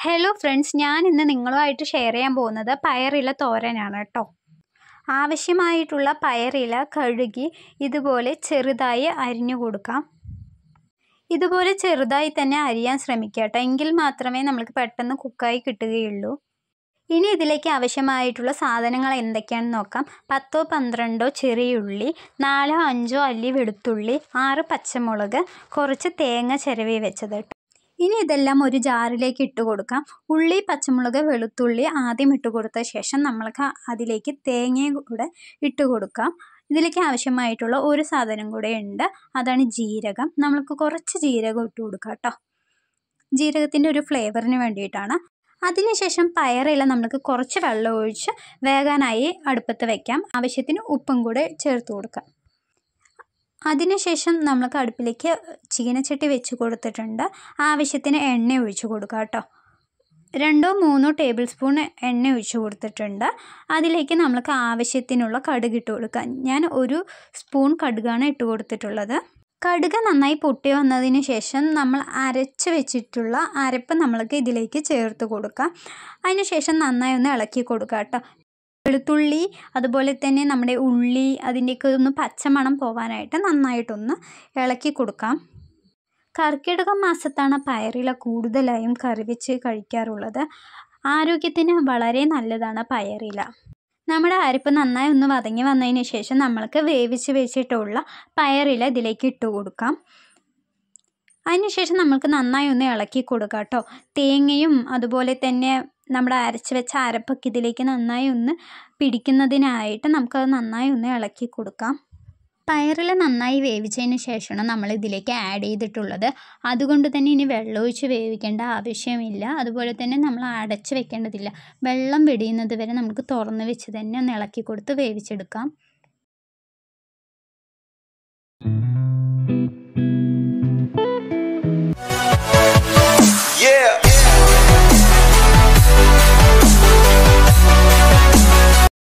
Hello friends, ഞാൻ ഇന്ന് നിങ്ങളുമായിട്ട് ഷെയർ ചെയ്യാൻ പോകുന്നത് പയറില തോരനാണ് കേട്ടോ. ആവശ്യമായിട്ടുള്ള പയറില കഴുകി ഇതുപോലെ ചെറുതായി അരിഞ്ഞു കൊടുക്കാം. ഇതുപോലെ ചെറുതായി തന്നെ അരിയാൻ ശ്രമിക്കുക കേട്ടോ, എങ്കിൽ മാത്രമേ നമ്മൾക്ക് പെട്ടെന്ന് കുക്കായി കിട്ടുകയുള്ളൂ. ഇനി ഇതിലേക്ക് ആവശ്യമായിട്ടുള്ള സാധനങ്ങൾ എന്തൊക്കെയാണെന്ന് നോക്കാം. 10-12 ചെറിയുള്ളി, 4-5 അല്ലി വെളുത്തുള്ളി, 6 പച്ചമുളക്, കുറച്ച് തേങ്ങ ചിരവി വെച്ചത്. ഇനി ഇതെല്ലാം ഒരു ജാറിലേക്ക് ഇട്ട് കൊടുക്കാം. ഉള്ളി, പച്ചമുളക്, വെളുത്തുള്ളി ആദ്യം ഇട്ട് കൊടുത്ത ശേഷം നമ്മൾക്ക് അതിലേക്ക് തേങ്ങയും കൂടെ ഇട്ട് കൊടുക്കാം. ഇതിലേക്ക് ആവശ്യമായിട്ടുള്ള ഒരു സാധനം കൂടെ ഉണ്ട്, അതാണ് ജീരകം. നമ്മൾക്ക് കുറച്ച് ജീരകം ഇട്ട് കൊടുക്കാം കേട്ടോ, ജീരകത്തിൻ്റെ ഒരു ഫ്ലേവറിന് വേണ്ടിയിട്ടാണ്. അതിനുശേഷം പയറില നമുക്ക് കുറച്ച് വെള്ളം ഒഴിച്ച് വേകാനായി അടുപ്പത്ത് വയ്ക്കാം. ആവശ്യത്തിന് ഉപ്പും കൂടെ ചേർത്ത് കൊടുക്കാം. അതിനുശേഷം നമ്മൾക്ക് അടുപ്പിലേക്ക് ചീനച്ചട്ടി വെച്ച് കൊടുത്തിട്ടുണ്ട്. ആവശ്യത്തിന് എണ്ണ ഒഴിച്ച് കൊടുക്കുക കേട്ടോ. 2-3 ടേബിൾ സ്പൂൺ എണ്ണ ഒഴിച്ച് കൊടുത്തിട്ടുണ്ട്. അതിലേക്ക് നമ്മൾക്ക് ആവശ്യത്തിനുള്ള കടുക് ഇട്ട് കൊടുക്കാം. ഞാൻ 1 സ്പൂൺ കടുകാണ് ഇട്ട് കൊടുത്തിട്ടുള്ളത്. കടുക് നന്നായി പൊട്ടി വന്നതിന് ശേഷം നമ്മൾ അരച്ച് വെച്ചിട്ടുള്ള അരപ്പ് നമ്മൾക്ക് ഇതിലേക്ക് ചേർത്ത് കൊടുക്കാം. അതിനുശേഷം നന്നായി ഒന്ന് ഇളക്കി കൊടുക്കുക കേട്ടോ. വെളുത്തുള്ളി അതുപോലെ തന്നെ നമ്മുടെ ഉള്ളി അതിൻ്റെയൊക്കെ ഒന്ന് പച്ചമണം പോകാനായിട്ട് നന്നായിട്ടൊന്ന് ഇളക്കി കൊടുക്കാം. കർക്കിടക മാസത്താണ് പയറില കൂടുതലായും കറി വെച്ച് കഴിക്കാറുള്ളത്. ആരോഗ്യത്തിന് വളരെ നല്ലതാണ് പയറില. നമ്മുടെ അരപ്പ് നന്നായി ഒന്ന് വതങ്ങി വന്നതിന് ശേഷം നമ്മൾക്ക് വേവിച്ച് വെച്ചിട്ടുള്ള പയറില ഇതിലേക്ക് ഇട്ട് കൊടുക്കാം. അതിനുശേഷം നമ്മൾക്ക് നന്നായി ഒന്ന് ഇളക്കി കൊടുക്കാം കേട്ടോ. തേങ്ങയും അതുപോലെ തന്നെ നമ്മുടെ അരച്ച് വെച്ച അരപ്പൊക്കെ ഇതിലേക്ക് നന്നായി ഒന്ന് പിടിക്കുന്നതിനായിട്ട് നമുക്കത് നന്നായി ഒന്ന് ഇളക്കി കൊടുക്കാം. പയറില നന്നായി വേവിച്ചതിന് ശേഷമാണ് നമ്മൾ ഇതിലേക്ക് ആഡ് ചെയ്തിട്ടുള്ളത്. അതുകൊണ്ട് തന്നെ ഇനി വെള്ളമൊഴിച്ച് വേവിക്കേണ്ട ആവശ്യമില്ല. അതുപോലെ തന്നെ നമ്മൾ അടച്ച് വെക്കേണ്ടതില്ല. വെള്ളം വെടിയുന്നത് വരെ നമുക്ക് തുറന്ന് വെച്ച് തന്നെ ഒന്ന് ഇളക്കി കൊടുത്ത് വേവിച്ചെടുക്കാം.